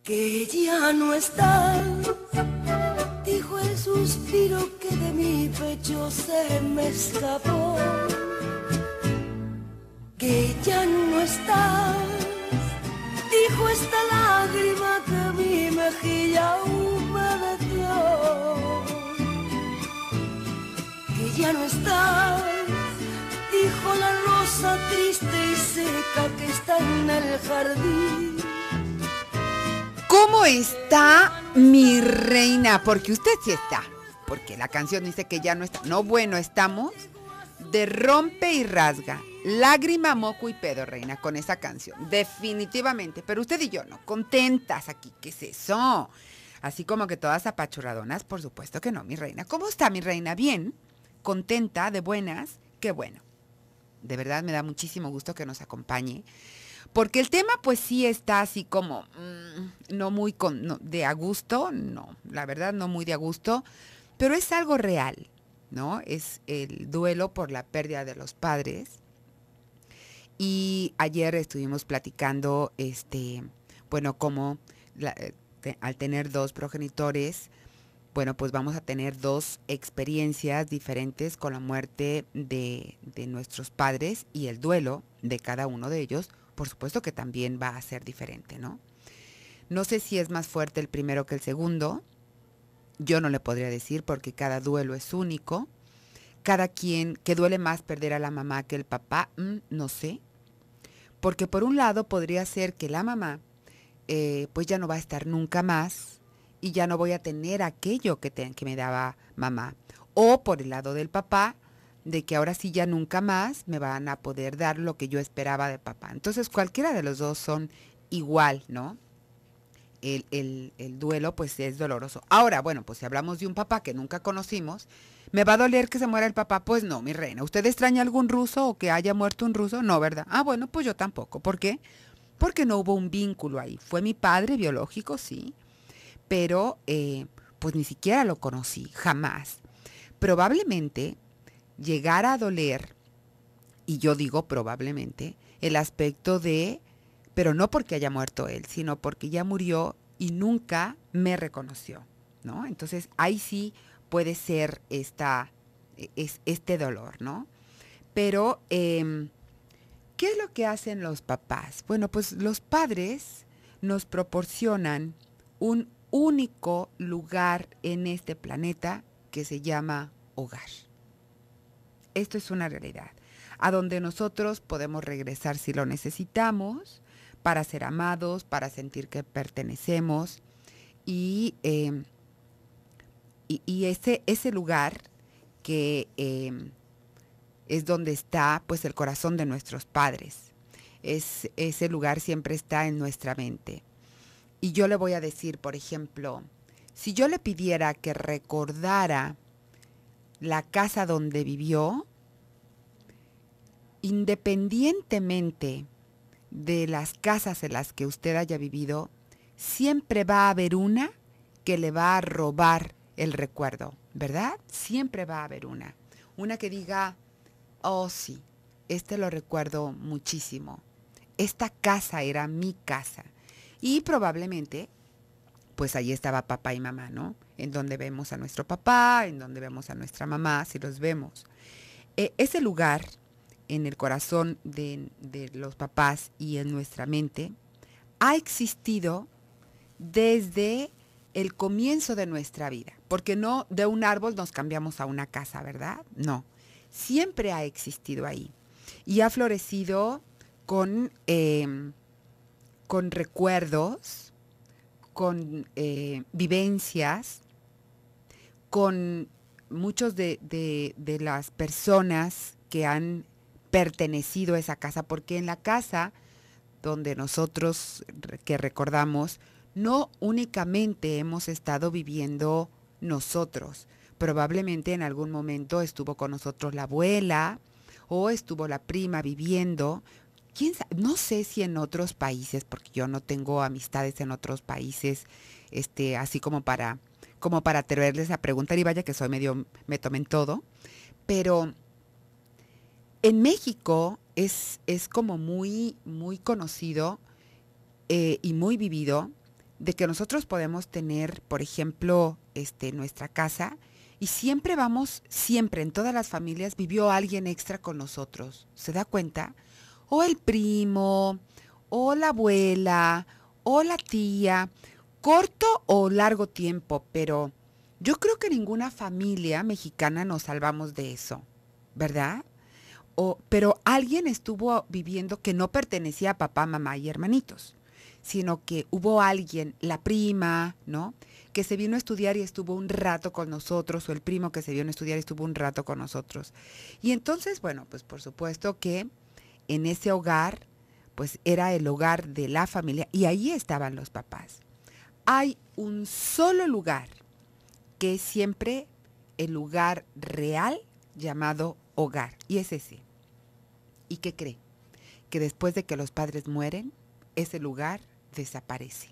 Que ya no estás, dijo el suspiro que de mi pecho se me escapó. Que ya no estás, dijo esta lágrima que mi mejilla humedeció. Que ya no estás, dijo la rosa triste y seca que está en el jardín. ¿Cómo está mi reina? Porque usted sí está. Porque la canción dice que ya no está. No, bueno, estamos de rompe y rasga. Lágrima, moco y pedo, reina, con esa canción. Definitivamente. Pero usted y yo no. Contentas aquí. ¿Qué es eso? Así como que todas apachurradonas. Por supuesto que no, mi reina. ¿Cómo está mi reina? Bien. Contenta, de buenas. Qué bueno. De verdad me da muchísimo gusto que nos acompañe. Porque el tema pues sí está así como no muy de a gusto, no, la verdad no muy de a gusto, pero es algo real, ¿no? Es el duelo por la pérdida de los padres. Y ayer estuvimos platicando, bueno, como al tener dos progenitores, bueno, pues vamos a tener dos experiencias diferentes con la muerte de nuestros padres y el duelo de cada uno de ellos. Por supuesto que también va a ser diferente, ¿no? No sé si es más fuerte el primero que el segundo. Yo no le podría decir porque cada duelo es único. Cada quien, que duele más perder a la mamá que el papá, no sé. Porque por un lado podría ser que la mamá pues ya no va a estar nunca más y ya no voy a tener aquello que me daba mamá. O por el lado del papá, de que ahora sí ya nunca más me van a poder dar lo que yo esperaba de papá. Entonces cualquiera de los dos son igual, ¿no? El duelo pues es doloroso. Ahora, bueno, pues si hablamos de un papá que nunca conocimos, ¿me va a doler que se muera el papá? Pues no, mi reina. ¿Usted extraña algún ruso o que haya muerto un ruso? No, ¿verdad? Ah, bueno, pues yo tampoco. ¿Por qué? Porque no hubo un vínculo ahí. Fue mi padre biológico, sí, pero pues ni siquiera lo conocí, jamás. Probablemente llegar a doler, y yo digo probablemente, el aspecto de, pero no porque haya muerto él, sino porque ya murió y nunca me reconoció, ¿no? Entonces ahí sí puede ser este dolor, ¿no? Pero, ¿qué es lo que hacen los papás? Bueno, pues los padres nos proporcionan un único lugar en este planeta que se llama hogar. Esto es una realidad, a donde nosotros podemos regresar si lo necesitamos, para ser amados, para sentir que pertenecemos, y, ese lugar que es donde está pues el corazón de nuestros padres. Ese lugar siempre está en nuestra mente. Y yo le voy a decir, por ejemplo, si yo le pidiera que recordara la casa donde vivió, independientemente de las casas en las que usted haya vivido, siempre va a haber una que le va a robar el recuerdo, ¿verdad? Siempre va a haber una. Una que diga, oh sí, lo recuerdo muchísimo. Esta casa era mi casa. Y probablemente, pues ahí estaba papá y mamá, ¿no? En donde vemos a nuestro papá, en donde vemos a nuestra mamá, si los vemos. Ese lugar en el corazón de los papás y en nuestra mente ha existido desde el comienzo de nuestra vida. Porque no de un árbol nos cambiamos a una casa, ¿verdad? No. Siempre ha existido ahí. Y ha florecido con recuerdos, con vivencias, con muchos de las personas que han pertenecido a esa casa, porque en la casa donde nosotros que recordamos, no únicamente hemos estado viviendo nosotros, probablemente en algún momento estuvo con nosotros la abuela o estuvo la prima viviendo. ¿Quién sabe? No sé si en otros países, porque yo no tengo amistades en otros países, así como para atreverles a preguntar, y vaya que soy medio, me tomen todo, pero en México es como muy, muy conocido y muy vivido de que nosotros podemos tener, por ejemplo, nuestra casa y siempre en todas las familias vivió alguien extra con nosotros. ¿Se da cuenta? O el primo, o la abuela, o la tía, corto o largo tiempo, pero yo creo que ninguna familia mexicana nos salvamos de eso, ¿verdad? Pero alguien estuvo viviendo que no pertenecía a papá, mamá y hermanitos, sino que hubo alguien, la prima, ¿no?, que se vino a estudiar y estuvo un rato con nosotros, o el primo que se vino a estudiar y estuvo un rato con nosotros. Y entonces, bueno, pues por supuesto que en ese hogar, pues era el hogar de la familia y ahí estaban los papás. Hay un solo lugar que es siempre el lugar real llamado hogar, y es ese. ¿Y qué cree? Que después de que los padres mueren, ese lugar desaparece.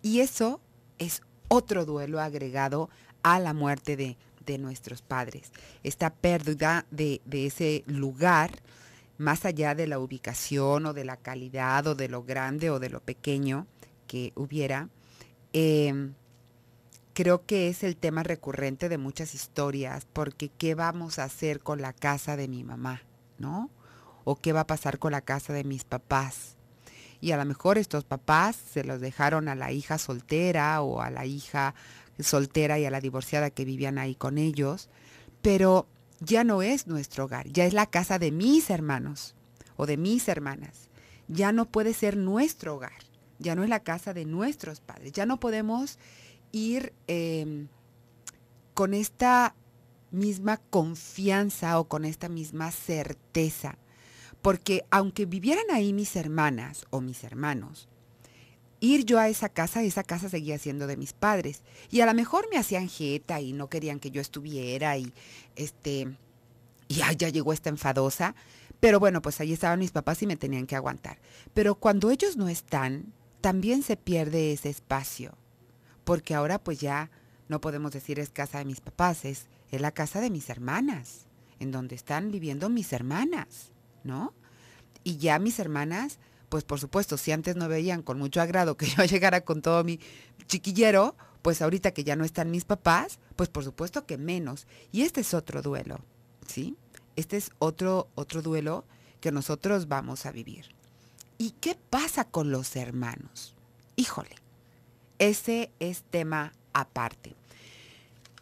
Y eso es otro duelo agregado a la muerte de nuestros padres. Esta pérdida de ese lugar, más allá de la ubicación o de la calidad o de lo grande o de lo pequeño que hubiera, creo que es el tema recurrente de muchas historias, porque ¿qué vamos a hacer con la casa de mi mamá, no? ¿O qué va a pasar con la casa de mis papás? Y a lo mejor estos papás se los dejaron a la hija soltera o a la hija soltera y a la divorciada que vivían ahí con ellos, pero ya no es nuestro hogar, ya es la casa de mis hermanos o de mis hermanas. Ya no puede ser nuestro hogar, ya no es la casa de nuestros padres, ya no podemos ir con esta misma confianza o con esta misma certeza. Porque aunque vivieran ahí mis hermanas o mis hermanos, ir yo a esa casa seguía siendo de mis padres. Y a lo mejor me hacían jeta y no querían que yo estuviera y ya llegó esta enfadosa. Pero bueno, pues ahí estaban mis papás y me tenían que aguantar. Pero cuando ellos no están, también se pierde ese espacio. Porque ahora pues ya no podemos decir es casa de mis papás, es la casa de mis hermanas, en donde están viviendo mis hermanas, ¿no? Y ya mis hermanas, pues por supuesto, si antes no veían con mucho agrado que yo llegara con todo mi chiquillero, pues ahorita que ya no están mis papás, pues por supuesto que menos. Y este es otro duelo, ¿sí? Este es otro duelo que nosotros vamos a vivir. ¿Y qué pasa con los hermanos? Híjole, ese es tema aparte.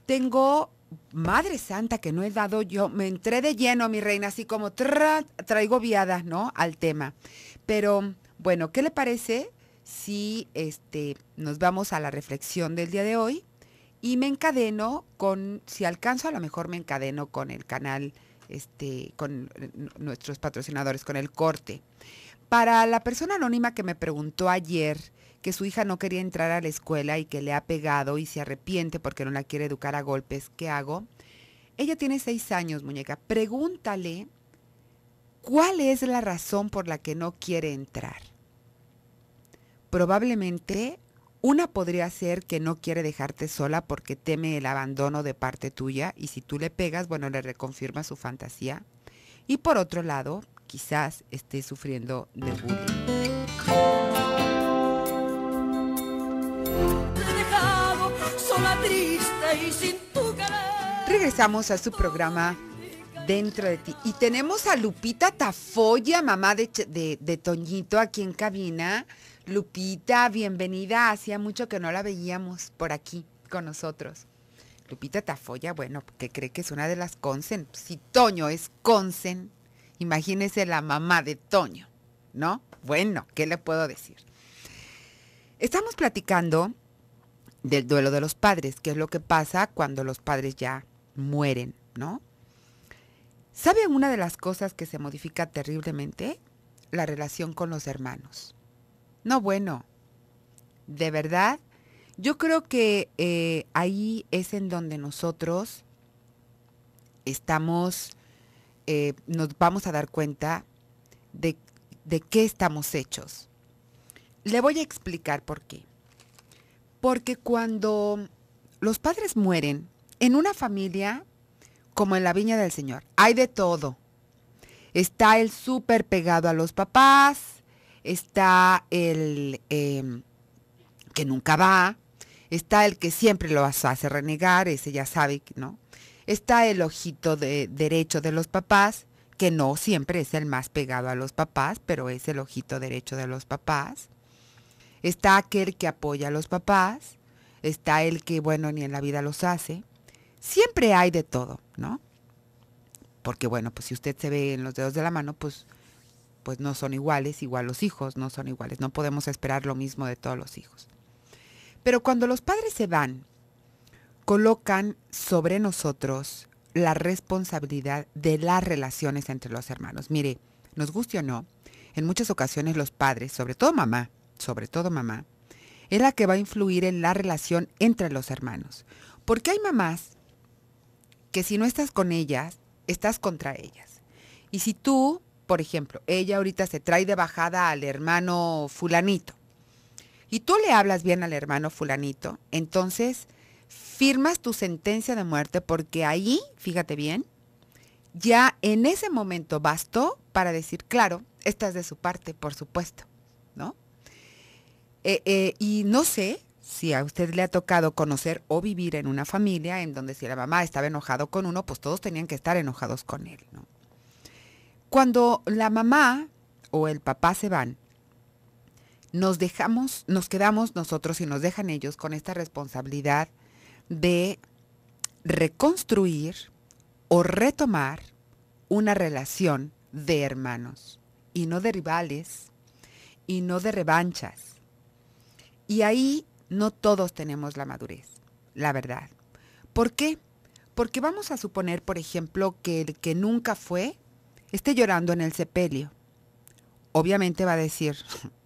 Tengo, Madre Santa, que no he dado yo, me entré de lleno, mi reina, así como traigo viada, ¿no?, al tema. Pero, bueno, ¿qué le parece si nos vamos a la reflexión del día de hoy? Y me encadeno si alcanzo, a lo mejor me encadeno con el canal, con nuestros patrocinadores, con el corte. Para la persona anónima que me preguntó ayer que su hija no quería entrar a la escuela y que le ha pegado y se arrepiente porque no la quiere educar a golpes, ¿qué hago? Ella tiene 6 años, muñeca. Pregúntale cuál es la razón por la que no quiere entrar. Probablemente una podría ser que no quiere dejarte sola porque teme el abandono de parte tuya y si tú le pegas, bueno, le reconfirma su fantasía. Y por otro lado, quizás esté sufriendo de bullying. Triste y sin tu querer. Regresamos a su programa Dentro de Ti. Y tenemos a Lupita Tafoya, mamá de Toñito, aquí en cabina. Lupita, bienvenida. Hacía mucho que no la veíamos por aquí con nosotros. Lupita Tafoya, bueno, que cree que es una de las Consen. Si Toño es Consen, imagínese la mamá de Toño, ¿no? Bueno, ¿qué le puedo decir? Estamos platicando del duelo de los padres, que es lo que pasa cuando los padres ya mueren, ¿no? ¿Saben una de las cosas que se modifica terriblemente? La relación con los hermanos. No, bueno, de verdad, yo creo que ahí es en donde nosotros nos vamos a dar cuenta de qué estamos hechos. Le voy a explicar por qué. Porque cuando los padres mueren, en una familia, como en la viña del Señor, hay de todo. Está el súper pegado a los papás, está el que nunca va. Está el que siempre lo hace renegar, ese ya sabe, ¿no? Está el ojito derecho de los papás, que no siempre es el más pegado a los papás, pero es el ojito derecho de los papás. Está aquel que apoya a los papás. Está el que, bueno, ni en la vida los hace. Siempre hay de todo, ¿no? Porque, bueno, pues si usted se ve en los dedos de la mano, pues no son iguales, igual los hijos no son iguales. No podemos esperar lo mismo de todos los hijos. Pero cuando los padres se van, colocan sobre nosotros la responsabilidad de las relaciones entre los hermanos. Mire, nos guste o no, en muchas ocasiones los padres, sobre todo mamá, es la que va a influir en la relación entre los hermanos. Porque hay mamás que si no estás con ellas, estás contra ellas. Y si tú, por ejemplo, ella ahorita se trae de bajada al hermano fulanito, y tú le hablas bien al hermano fulanito, entonces firmas tu sentencia de muerte porque ahí, fíjate bien, ya en ese momento bastó para decir, claro, esta es de su parte, por supuesto, ¿no? Y no sé si a usted le ha tocado conocer o vivir en una familia en donde si la mamá estaba enojado con uno, pues todos tenían que estar enojados con él, ¿no? Cuando la mamá o el papá se van, nos quedamos nosotros y nos dejan ellos con esta responsabilidad de reconstruir o retomar una relación de hermanos y no de rivales y no de revanchas. Y ahí no todos tenemos la madurez, la verdad. ¿Por qué? Porque vamos a suponer, por ejemplo, que el que nunca fue esté llorando en el sepelio. Obviamente va a decir,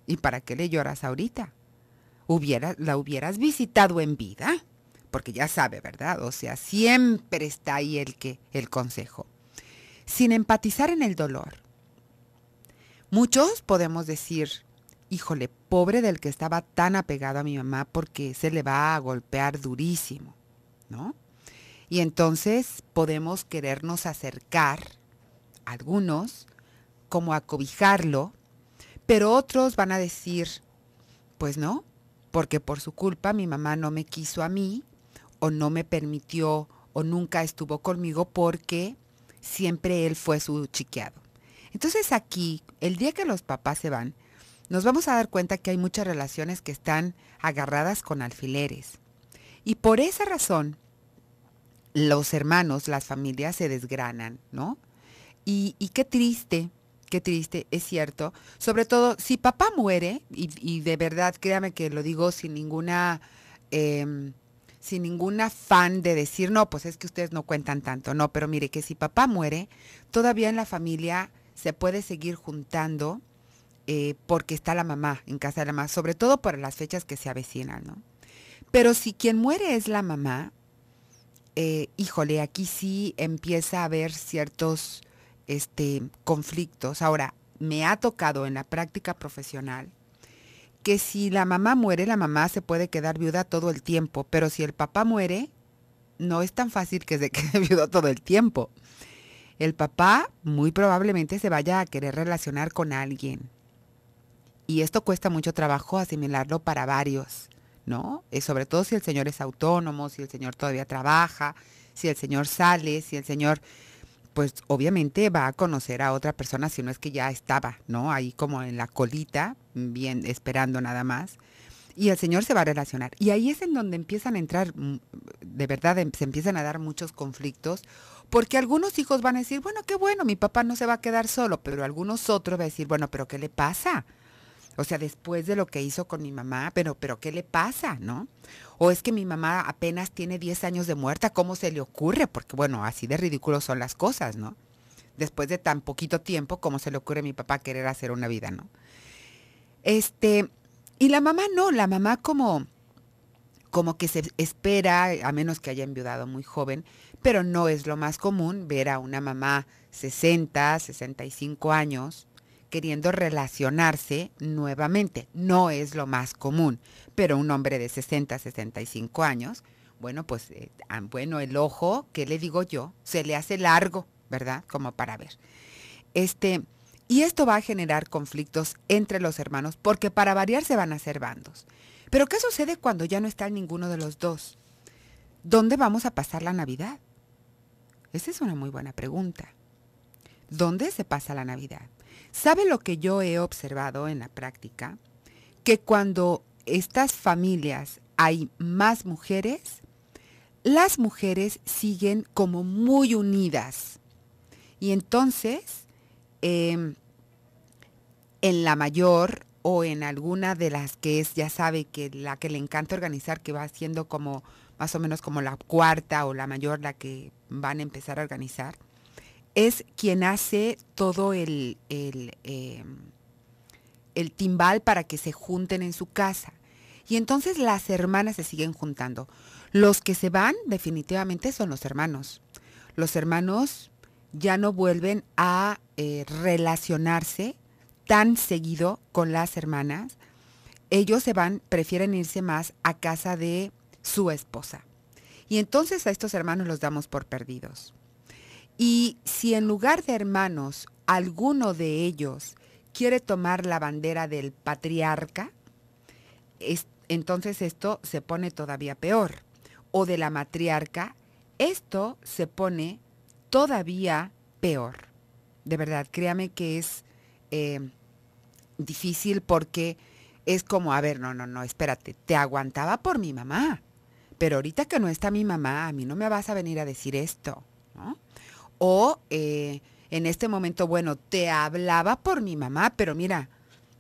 ¿y para qué le lloras ahorita? ¿La hubieras visitado en vida? Porque ya sabe, ¿verdad? O sea, siempre está ahí el consejo. Sin empatizar en el dolor. Muchos podemos decir, híjole, pobre del que estaba tan apegado a mi mamá porque se le va a golpear durísimo, ¿no? Y entonces podemos querernos acercar, algunos, como a cobijarlo, pero otros van a decir, pues no, porque por su culpa mi mamá no me quiso a mí, o no me permitió, o nunca estuvo conmigo porque siempre él fue su chiqueado. Entonces aquí, el día que los papás se van, nos vamos a dar cuenta que hay muchas relaciones que están agarradas con alfileres. Y por esa razón, los hermanos, las familias se desgranan, ¿no? Y qué triste, es cierto. Sobre todo, si papá muere, y de verdad, créame que lo digo sin ningún afán de decir, no, pues es que ustedes no cuentan tanto. No, pero mire, que si papá muere, todavía en la familia se puede seguir juntando porque está la mamá en casa de la mamá, sobre todo por las fechas que se avecinan, ¿no? Pero si quien muere es la mamá, híjole, aquí sí empieza a haber ciertos conflictos. Ahora, me ha tocado en la práctica profesional que si la mamá muere, la mamá se puede quedar viuda todo el tiempo, pero si el papá muere, no es tan fácil que se quede viudo todo el tiempo. El papá muy probablemente se vaya a querer relacionar con alguien. Y esto cuesta mucho trabajo asimilarlo para varios, ¿no? Sobre todo si el señor es autónomo, si el señor todavía trabaja, si el señor sale, si el señor, pues obviamente va a conocer a otra persona, si no es que ya estaba, ¿no? Ahí como en la colita, bien esperando nada más. Y el señor se va a relacionar. Y ahí es en donde empiezan a entrar, de verdad, se empiezan a dar muchos conflictos, porque algunos hijos van a decir, bueno, qué bueno, mi papá no se va a quedar solo, pero algunos otros van a decir, bueno, pero ¿qué le pasa? O sea, después de lo que hizo con mi mamá, pero ¿qué le pasa, no? O es que mi mamá apenas tiene 10 años de muerta, ¿cómo se le ocurre? Porque, bueno, así de ridículos son las cosas, ¿no? Después de tan poquito tiempo, ¿cómo se le ocurre a mi papá querer hacer una vida, no? Y la mamá no, la mamá como que se espera, a menos que haya enviudado muy joven, pero no es lo más común ver a una mamá 60, 65 años, queriendo relacionarse nuevamente. No es lo más común, pero un hombre de 60, 65 años, bueno, pues, el ojo, ¿qué le digo yo? Se le hace largo, ¿verdad? Como para ver. Y esto va a generar conflictos entre los hermanos, porque para variar se van a hacer bandos. Pero ¿qué sucede cuando ya no está ninguno de los dos? ¿Dónde vamos a pasar la Navidad? Esa es una muy buena pregunta. ¿Dónde se pasa la Navidad? ¿Sabe lo que yo he observado en la práctica? Que cuando estas familias hay más mujeres, las mujeres siguen como muy unidas. Y entonces, en la mayor o en alguna de las que es, ya sabe, que la que le encanta organizar, que va siendo como más o menos como la cuarta o la mayor, la que van a empezar a organizar, es quien hace todo el timbal para que se junten en su casa. Y entonces las hermanas se siguen juntando. Los que se van definitivamente son los hermanos. Los hermanos ya no vuelven a relacionarse tan seguido con las hermanas. Ellos se van, prefieren irse más a casa de su esposa. Y entonces a estos hermanos los damos por perdidos. Y si en lugar de hermanos, alguno de ellos quiere tomar la bandera del patriarca, entonces esto se pone todavía peor. O de la matriarca, esto se pone todavía peor. De verdad, créame que es difícil porque es como, a ver, no, espérate, te aguantaba por mi mamá, pero ahorita que no está mi mamá, a mí no me vas a venir a decir esto, ¿no? O en este momento, bueno, te hablaba por mi mamá, pero mira,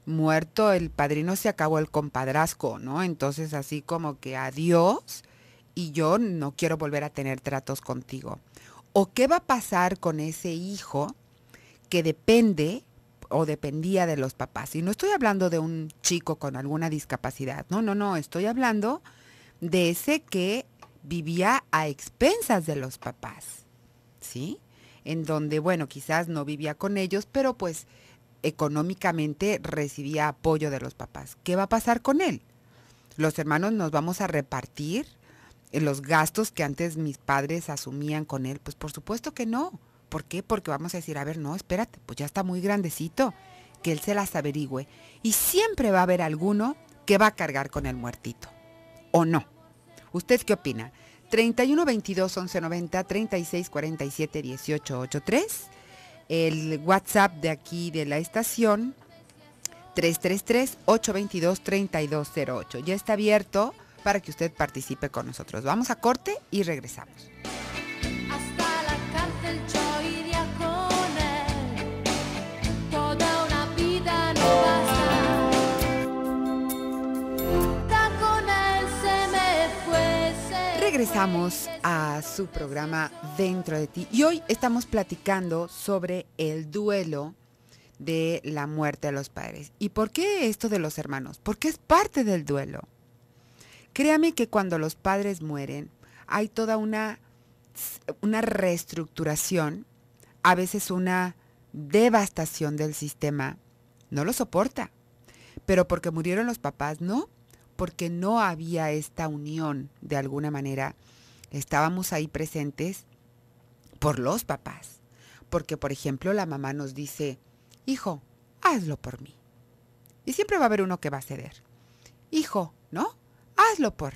muerto el padrino se acabó el compadrazgo, ¿no? Entonces así como que adiós y yo no quiero volver a tener tratos contigo. ¿O qué va a pasar con ese hijo que depende o dependía de los papás? Y no estoy hablando de un chico con alguna discapacidad, no, estoy hablando de ese que vivía a expensas de los papás, ¿sí? En donde, bueno, quizás no vivía con ellos, pero pues económicamente recibía apoyo de los papás. ¿Qué va a pasar con él? ¿Los hermanos nos vamos a repartir los gastos que antes mis padres asumían con él? Pues por supuesto que no. ¿Por qué? Porque vamos a decir, a ver, no, espérate, pues ya está muy grandecito, que él se las averigüe. Y siempre va a haber alguno que va a cargar con el muertito. ¿O no? ¿Usted qué opina? 31 22 11 90 36 47 18 83. El WhatsApp de aquí de la estación 333 822 3208. Ya está abierto para que usted participe con nosotros. Vamos a corte y regresamos. Hasta la cárcel yo iría con él. Toda una vida no basta. Con él se me fue. Regresamos a su programa Dentro de ti. Y hoy estamos platicando sobre el duelo de la muerte de los padres. ¿Y por qué esto de los hermanos? Porque es parte del duelo. Créame que cuando los padres mueren, hay toda una reestructuración, a veces una devastación del sistema. No lo soporta. Pero porque murieron los papás, no. Porque no había esta unión de alguna manera. Estábamos ahí presentes por los papás. Porque, por ejemplo, la mamá nos dice, hijo, hazlo por mí. Y siempre va a haber uno que va a ceder. Hijo, ¿no? Hazlo por.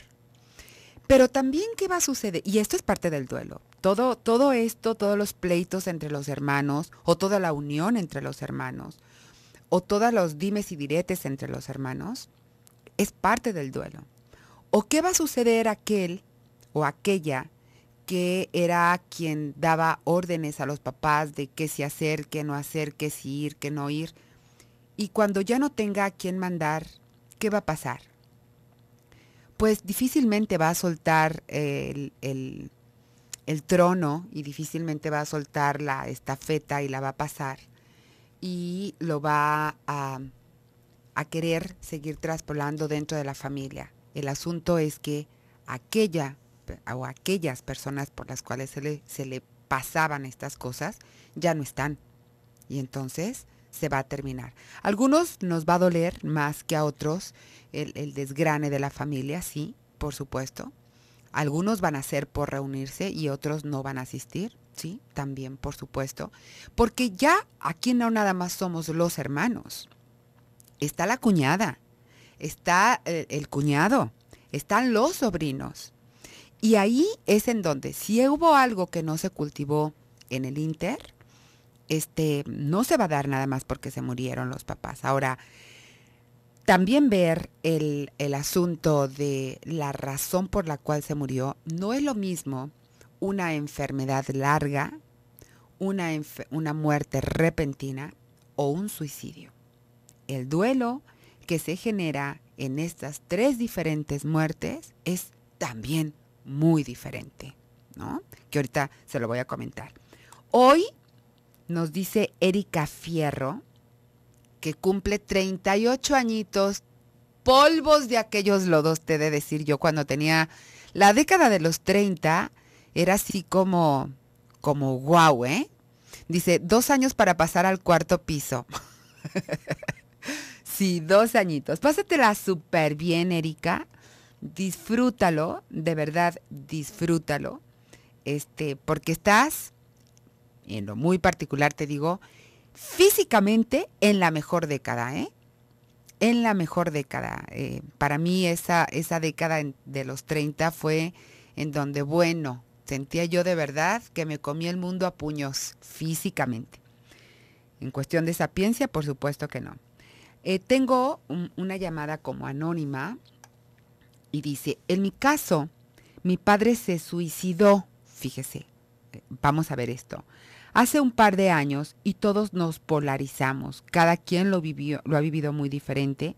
Pero también, ¿qué va a suceder? Y esto es parte del duelo. Todo esto, todos los pleitos entre los hermanos, o toda la unión entre los hermanos, o todos los dimes y diretes entre los hermanos, es parte del duelo. ¿O qué va a suceder aquel o aquella que era quien daba órdenes a los papás de qué sí hacer, qué no hacer, qué sí ir, qué no ir? Y cuando ya no tenga a quien mandar, ¿qué va a pasar? Pues difícilmente va a soltar el trono y difícilmente va a soltar la estafeta y la va a pasar. Y lo va a querer seguir traspolando dentro de la familia. El asunto es que aquellas personas por las cuales se le pasaban estas cosas ya no están. Y entonces se va a terminar. A algunos nos va a doler más que a otros el desgrane de la familia, sí, por supuesto. Algunos van a ser por reunirse y otros no van a asistir, sí, también, por supuesto. Porque ya aquí no nada más somos los hermanos. Está la cuñada, está el cuñado, están los sobrinos. Y ahí es en donde, si hubo algo que no se cultivó en el Inter, no se va a dar nada más porque se murieron los papás. Ahora, también ver el asunto de la razón por la cual se murió, no es lo mismo una enfermedad larga, una muerte repentina o un suicidio. El duelo que se genera en estas 3 diferentes muertes es también muy diferente, ¿no? Que ahorita se lo voy a comentar. Hoy nos dice Erika Fierro, que cumple 38 añitos, polvos de aquellos lodos, te he de decir yo, cuando tenía la década de los 30, era así como guau, ¿eh? Dice, 2 años para pasar al 4º piso. Sí, 2 añitos. Pásatela súper bien, Erika. Disfrútalo, de verdad, disfrútalo. Porque estás, en lo muy particular te digo, físicamente en la mejor década, ¿eh? En la mejor década. Para mí esa década de los 30 fue en donde, bueno, sentía yo de verdad que me comía el mundo a puños físicamente. En cuestión de sapiencia, por supuesto que no. Tengo una llamada como anónima y dice, en mi caso, mi padre se suicidó, fíjese, vamos a ver esto. Hace un par de años y todos nos polarizamos, cada quien lo ha vivido muy diferente.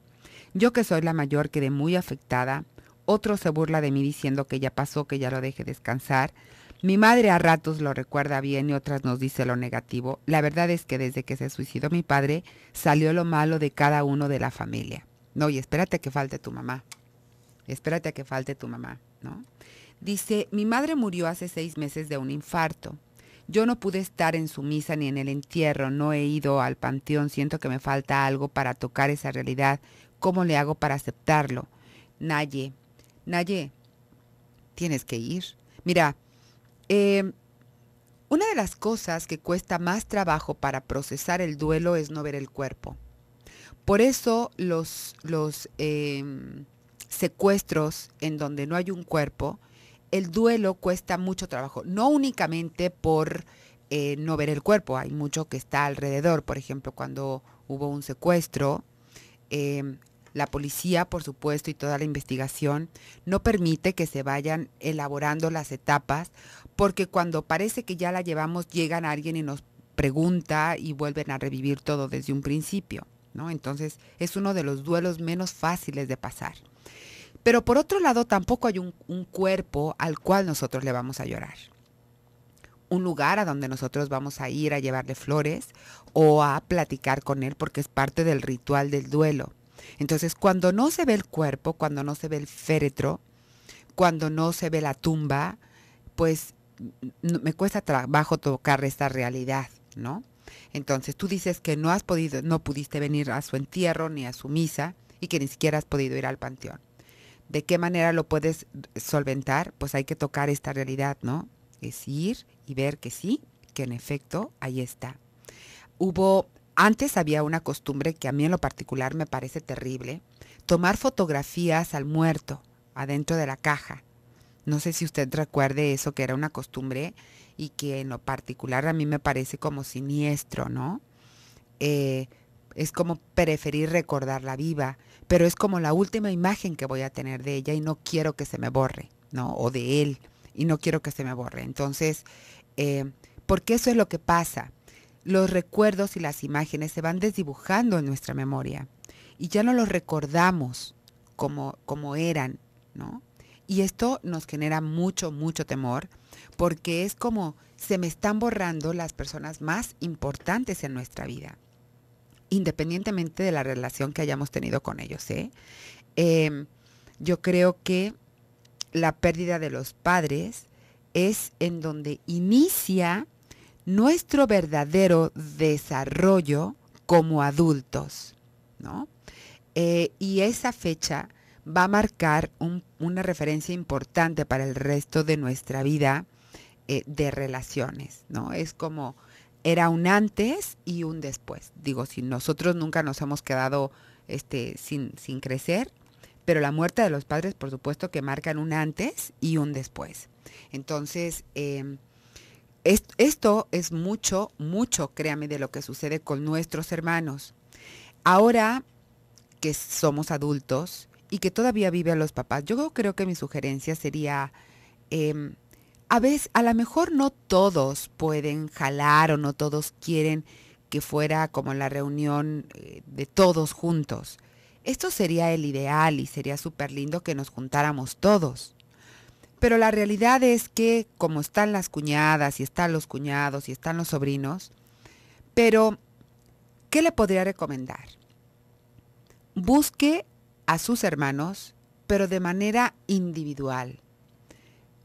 Yo que soy la mayor quedé muy afectada, otro se burla de mí diciendo que ya pasó, que ya lo deje descansar. Mi madre a ratos lo recuerda bien y otras nos dice lo negativo. La verdad es que desde que se suicidó mi padre salió lo malo de cada uno de la familia. No, y espérate a que falte tu mamá. Espérate a que falte tu mamá, ¿no? Dice, mi madre murió hace 6 meses de un infarto. Yo no pude estar en su misa ni en el entierro, no he ido al panteón, siento que me falta algo para tocar esa realidad. ¿Cómo le hago para aceptarlo? Naye, tienes que ir. Mira, una de las cosas que cuesta más trabajo para procesar el duelo es no ver el cuerpo. Por eso los secuestros en donde no hay un cuerpo, el duelo cuesta mucho trabajo, no únicamente por no ver el cuerpo, hay mucho que está alrededor. Por ejemplo, cuando hubo un secuestro, la policía, por supuesto, y toda la investigación no permite que se vayan elaborando las etapas, porque cuando parece que ya la llevamos, llegan alguien y nos pregunta y vuelven a revivir todo desde un principio, ¿no? Entonces, es uno de los duelos menos fáciles de pasar. Pero por otro lado, tampoco hay un cuerpo al cual nosotros le vamos a llorar. Un lugar a donde nosotros vamos a ir a llevarle flores o a platicar con él, porque es parte del ritual del duelo. Entonces, cuando no se ve el cuerpo, cuando no se ve el féretro, cuando no se ve la tumba, pues me cuesta trabajo tocar esta realidad, ¿no? Entonces, tú dices que no pudiste venir a su entierro ni a su misa y que ni siquiera has podido ir al panteón. ¿De qué manera lo puedes solventar? Pues hay que tocar esta realidad, ¿no? Es ir y ver que sí, que en efecto ahí está. Antes había una costumbre que a mí en lo particular me parece terrible, tomar fotografías al muerto adentro de la caja. No sé si usted recuerde eso, que era una costumbre y que en lo particular a mí me parece como siniestro, ¿no? Es como preferir recordarla viva, pero es como la última imagen que voy a tener de ella y no quiero que se me borre, ¿no? O de él, y no quiero que se me borre. Entonces, porque eso es lo que pasa. Los recuerdos y las imágenes se van desdibujando en nuestra memoria y ya no los recordamos como eran, ¿no? Y esto nos genera mucho, mucho temor, porque es como se me están borrando las personas más importantes en nuestra vida, independientemente de la relación que hayamos tenido con ellos, ¿eh? Yo creo que la pérdida de los padres es en donde inicia nuestro verdadero desarrollo como adultos, ¿no? Y esa fecha va a marcar una referencia importante para el resto de nuestra vida de relaciones, ¿no? Es como era un antes y un después. Digo, si nosotros nunca nos hemos quedado sin crecer, pero la muerte de los padres, por supuesto, que marcan un antes y un después. Entonces, esto es mucho, créame, de lo que sucede con nuestros hermanos. Ahora que somos adultos y que todavía viven los papás, yo creo que mi sugerencia sería, a lo mejor no todos pueden jalar o no todos quieren que fuera como la reunión de todos juntos. Esto sería el ideal y sería súper lindo que nos juntáramos todos. Pero la realidad es que como están las cuñadas y están los cuñados y están los sobrinos, pero ¿qué le podría recomendar? Busque a sus hermanos, pero de manera individual.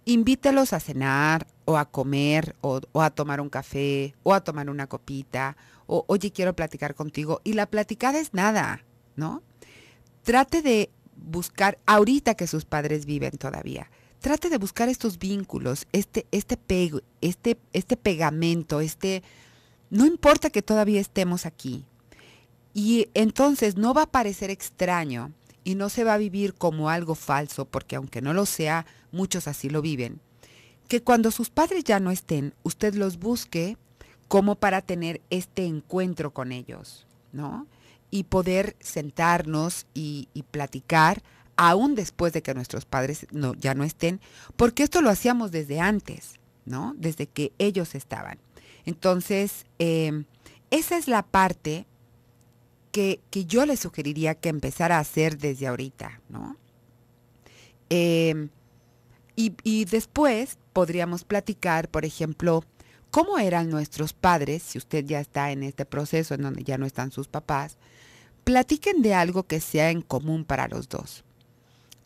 Invítelos a cenar o a comer o a tomar un café o a tomar una copita o oye, quiero platicar contigo. Y la platicada es nada, ¿no? Trate de buscar, ahorita que sus padres viven todavía, trate de buscar estos vínculos, este pegamento, no importa que todavía estemos aquí. Y entonces no va a parecer extraño y no se va a vivir como algo falso, porque aunque no lo sea, muchos así lo viven, que cuando sus padres ya no estén, usted los busque como para tener este encuentro con ellos, ¿no? Y poder sentarnos y platicar aún después de que nuestros padres ya no estén, porque esto lo hacíamos desde antes, ¿no? Desde que ellos estaban. Entonces, esa es la parte que yo les sugeriría que empezara a hacer desde ahorita, ¿no? Y después podríamos platicar, por ejemplo, cómo eran nuestros padres, si usted ya está en este proceso en donde ya no están sus papás. Platiquen de algo que sea en común para los dos.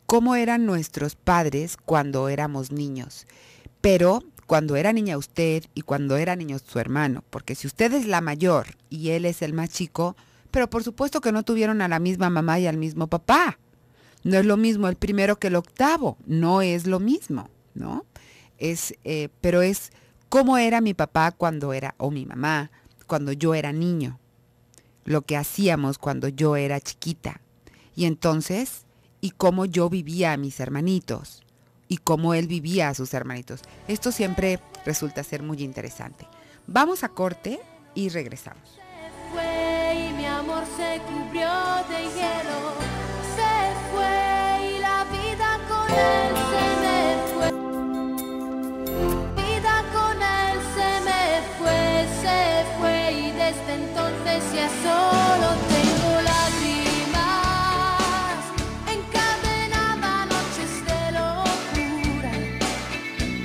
¿Cómo eran nuestros padres cuando éramos niños? Pero cuando era niña usted y cuando era niño su hermano. Porque si usted es la mayor y él es el más chico, pero por supuesto que no tuvieron a la misma mamá y al mismo papá. No es lo mismo el primero que el octavo. No es lo mismo, ¿no? Pero es cómo era mi papá cuando era, o mi mamá, cuando yo era niño. Lo que hacíamos cuando yo era chiquita. Y entonces, y cómo yo vivía a mis hermanitos. Y cómo él vivía a sus hermanitos. Esto siempre resulta ser muy interesante. Vamos a corte y regresamos. Se fue y mi amor se cubrió de hielo. Se fue y la vida con él se me fue. Vida con él se fue y desde entonces ya solo tengo lágrimas. Encadenaba noches de locura.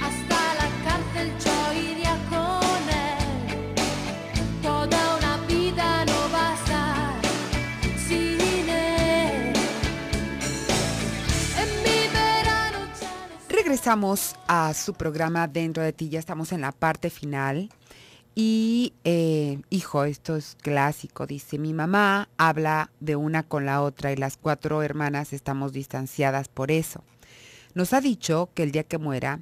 Hasta la cárcel yo iría con él. Toda una vida no va a estar sin él. En mi verano ya Regresamos a su programa Dentro de ti. Ya estamos en la parte final. Y, hijo, esto es clásico. Dice, mi mamá habla de una con la otra y las 4 hermanas estamos distanciadas por eso. Nos ha dicho que el día que muera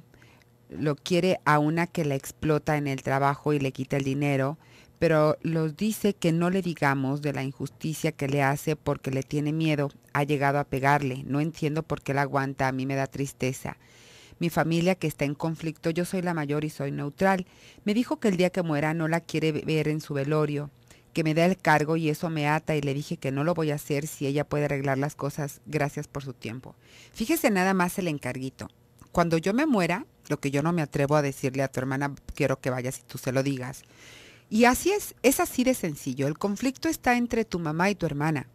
lo quiere a una que la explota en el trabajo y le quita el dinero, pero nos dice que no le digamos de la injusticia que le hace porque le tiene miedo. Ha llegado a pegarle. No entiendo por qué la aguanta. A mí me da tristeza. Mi familia que está en conflicto, yo soy la mayor y soy neutral. Me dijo que el día que muera no la quiere ver en su velorio, que me da el cargo y eso me ata y le dije que no lo voy a hacer si ella puede arreglar las cosas. Gracias por su tiempo. Fíjese nada más el encarguito. Cuando yo me muera, lo que yo no me atrevo a decirle a tu hermana, quiero que vayas y tú se lo digas. Y así es así de sencillo. El conflicto está entre tu mamá y tu hermana,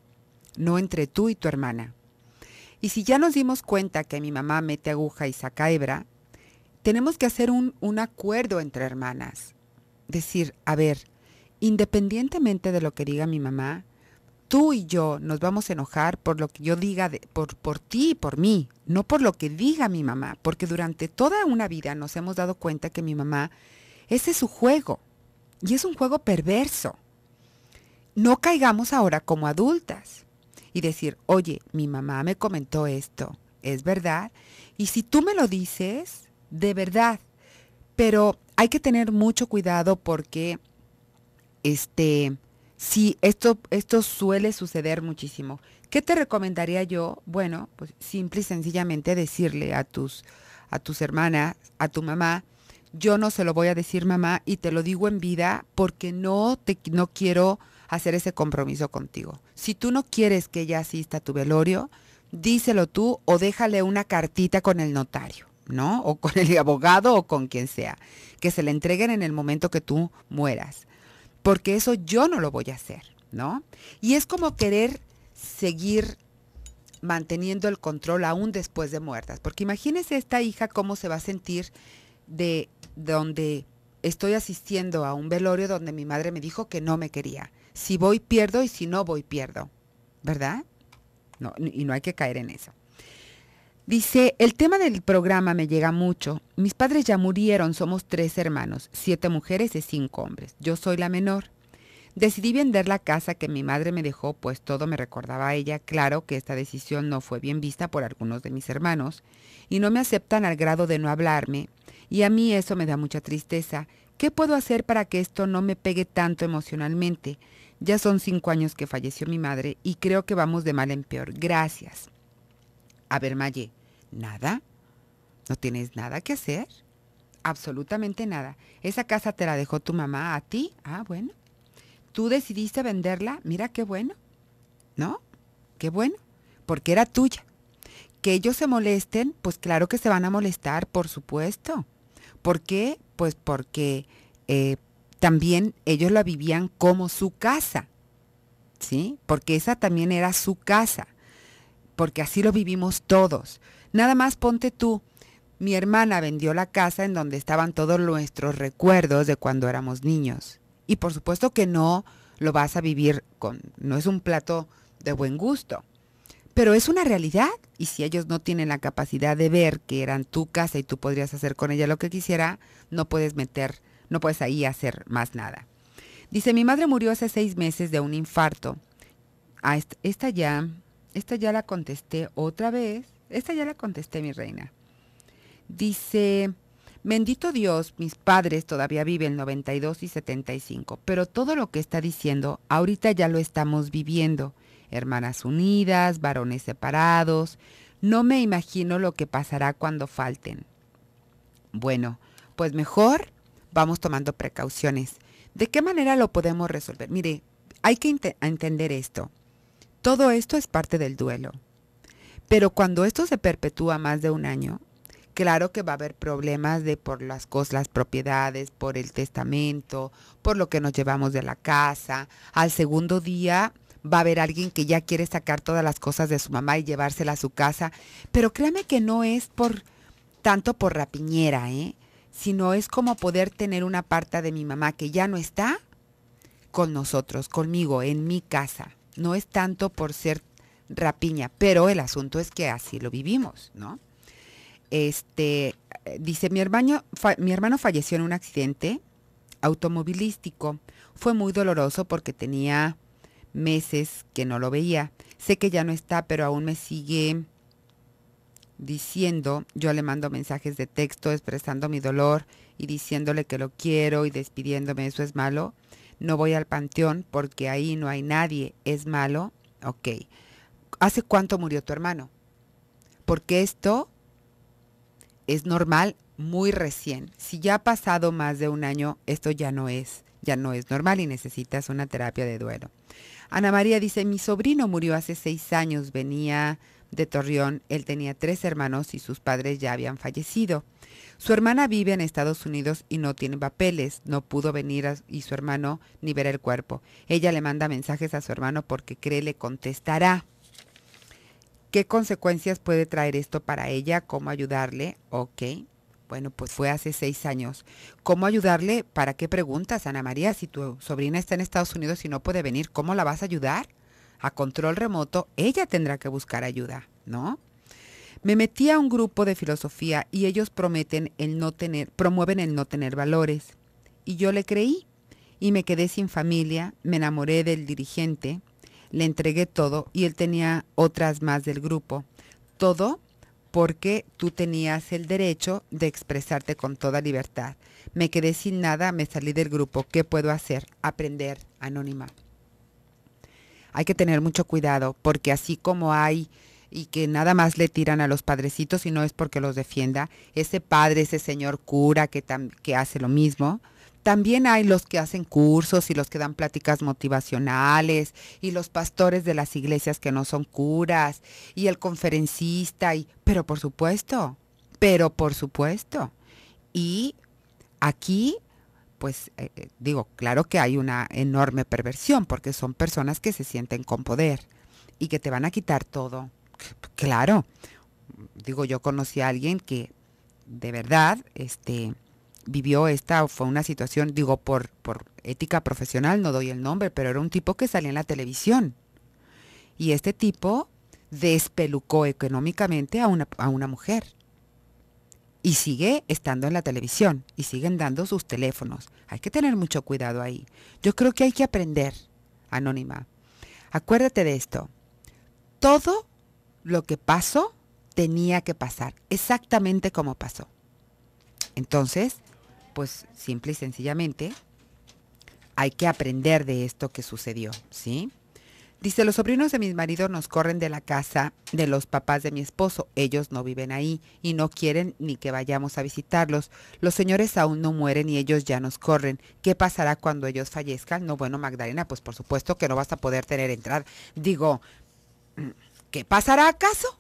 no entre tú y tu hermana. Y si ya nos dimos cuenta que mi mamá mete aguja y saca hebra, tenemos que hacer un acuerdo entre hermanas. Decir, a ver, independientemente de lo que diga mi mamá, tú y yo nos vamos a enojar por lo que yo diga, por ti y por mí, no por lo que diga mi mamá. Porque durante toda una vida nos hemos dado cuenta que mi mamá, ese es su juego. Y es un juego perverso. No caigamos ahora como adultas. Y decir, oye, mi mamá me comentó esto, ¿es verdad? Y si tú me lo dices, de verdad. Pero hay que tener mucho cuidado porque, Sí, esto suele suceder muchísimo. ¿Qué te recomendaría yo? Bueno, pues simple y sencillamente decirle a tus hermanas, a tu mamá, yo no se lo voy a decir mamá y te lo digo en vida porque no quiero hacer ese compromiso contigo. Si tú no quieres que ella asista a tu velorio, díselo tú o déjale una cartita con el notario, ¿no? O con el abogado o con quien sea, que se le entreguen en el momento que tú mueras. Porque eso yo no lo voy a hacer, ¿no? Y es como querer seguir manteniendo el control aún después de muertas. Porque imagínese esta hija cómo se va a sentir de donde estoy asistiendo a un velorio donde mi madre me dijo que no me quería. Si voy, pierdo y si no voy, pierdo. ¿Verdad? No, y no hay que caer en eso. Dice, el tema del programa me llega mucho. Mis padres ya murieron, somos 3 hermanos, 7 mujeres y 5 hombres. Yo soy la menor. Decidí vender la casa que mi madre me dejó, pues todo me recordaba a ella. Claro que esta decisión no fue bien vista por algunos de mis hermanos y no me aceptan al grado de no hablarme. Y a mí eso me da mucha tristeza. ¿Qué puedo hacer para que esto no me pegue tanto emocionalmente? Ya son 5 años que falleció mi madre y creo que vamos de mal en peor. Gracias. A ver, Maye, ¿nada? ¿No tienes nada que hacer? Absolutamente nada. ¿Esa casa te la dejó tu mamá a ti? Ah, bueno. ¿Tú decidiste venderla? Mira qué bueno. ¿No? Qué bueno. Porque era tuya. Que ellos se molesten, pues claro que se van a molestar, por supuesto. ¿Por qué? Pues porque también ellos la vivían como su casa. ¿Sí? Porque esa también era su casa. Porque así lo vivimos todos. Nada más ponte tú, mi hermana vendió la casa en donde estaban todos nuestros recuerdos de cuando éramos niños. Y por supuesto que no lo vas a vivir no es un plato de buen gusto, pero es una realidad. Y si ellos no tienen la capacidad de ver que eran tu casa y tú podrías hacer con ella lo que quisiera, no puedes ahí hacer más nada. Dice, mi madre murió hace 6 meses de un infarto. Ah, esta ya la contesté otra vez. Esta ya la contesté, mi reina. Dice, bendito Dios, mis padres todavía viven 92 y 75, pero todo lo que está diciendo, ahorita ya lo estamos viviendo. Hermanas unidas, varones separados. No me imagino lo que pasará cuando falten. Bueno, pues mejor vamos tomando precauciones. ¿De qué manera lo podemos resolver? Mire, hay que entender esto. Todo esto es parte del duelo. Pero cuando esto se perpetúa más de un año, claro que va a haber problemas por las cosas, las propiedades, por el testamento, por lo que nos llevamos de la casa. Al segundo día va a haber alguien que ya quiere sacar todas las cosas de su mamá y llevárselas a su casa. Pero créame que no es tanto por rapiñera, sino es como poder tener una parte de mi mamá que ya no está con nosotros, conmigo, en mi casa. No es tanto por ser rapiña, pero el asunto es que así lo vivimos, ¿no? Dice, mi hermano falleció en un accidente automovilístico. Fue muy doloroso porque tenía meses que no lo veía. Sé que ya no está, pero aún me sigue diciendo, yo le mando mensajes de texto expresando mi dolor y diciéndole que lo quiero y despidiéndome. ¿Eso es malo? No voy al panteón porque ahí no hay nadie. ¿Es malo? Ok. ¿Hace cuánto murió tu hermano? Porque esto es normal muy recién. Si ya ha pasado más de un año, esto ya no es normal y necesitas una terapia de duelo. Ana María dice, mi sobrino murió hace 6 años, venía de Torreón, él tenía 3 hermanos y sus padres ya habían fallecido. Su hermana vive en Estados Unidos y no tiene papeles, no pudo venir y su hermano ni ver el cuerpo. Ella le manda mensajes a su hermano porque cree le contestará. ¿Qué consecuencias puede traer esto para ella? ¿Cómo ayudarle? Ok, bueno, pues fue hace 6 años. ¿Cómo ayudarle? ¿Para qué preguntas, Ana María? Si tu sobrina está en Estados Unidos y no puede venir, ¿cómo la vas a ayudar? A control remoto, ella tendrá que buscar ayuda, ¿no? Me metí a un grupo de filosofía y ellos promueven el no tener valores. Y yo le creí y me quedé sin familia, me enamoré del dirigente, le entregué todo y él tenía otras más del grupo. Todo porque tú tenías el derecho de expresarte con toda libertad. Me quedé sin nada, me salí del grupo. ¿Qué puedo hacer? Aprender, Anónima. hay que tener mucho cuidado, porque así como hay y que nada más le tiran a los padrecitos y no es porque los defienda, ese padre, ese señor cura que hace lo mismo, también hay los que hacen cursos y los que dan pláticas motivacionales y los pastores de las iglesias que no son curas y el conferencista, pero por supuesto. Y aquí, pues digo, claro que hay una enorme perversión porque son personas que se sienten con poder y que te van a quitar todo. Claro, digo, yo conocí a alguien que de verdad, vivió fue una situación, digo, por ética profesional, no doy el nombre, pero era un tipo que salía en la televisión. Y este tipo despelucó económicamente a una mujer. Y sigue estando en la televisión y siguen dando sus teléfonos. Hay que tener mucho cuidado ahí. Yo creo que hay que aprender, Anónima. Acuérdate de esto. Todo lo que pasó tenía que pasar, exactamente como pasó. Entonces, pues simple y sencillamente hay que aprender de esto que sucedió, ¿sí? Dice, los sobrinos de mis maridos nos corren de la casa de los papás de mi esposo. Ellos no viven ahí y no quieren ni que vayamos a visitarlos. Los señores aún no mueren y ellos ya nos corren. ¿Qué pasará cuando ellos fallezcan? No, bueno, Magdalena, pues por supuesto que no vas a poder tener entrada. Digo, ¿qué pasará acaso?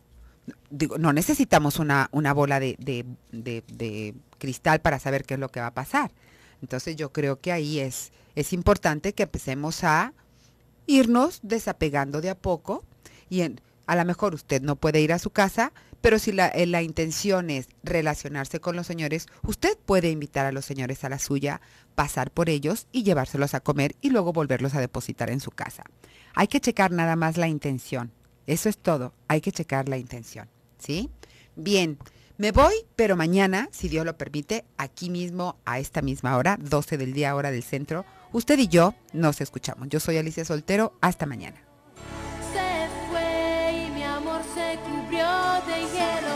Digo, no necesitamos una bola de cristal para saber qué es lo que va a pasar. Entonces yo creo que ahí es importante que empecemos a irnos desapegando de a poco y a lo mejor usted no puede ir a su casa, pero si la intención es relacionarse con los señores, usted puede invitar a los señores a la suya, pasar por ellos y llevárselos a comer y luego volverlos a depositar en su casa. Hay que checar nada más la intención. Eso es todo, hay que checar la intención, ¿sí? Bien, me voy, pero mañana, si Dios lo permite, aquí mismo a esta misma hora, 12 del día, hora del centro, usted y yo nos escuchamos. Yo soy Alicia Soltero, hasta mañana. Se fue y mi amor se cubrió de hielo.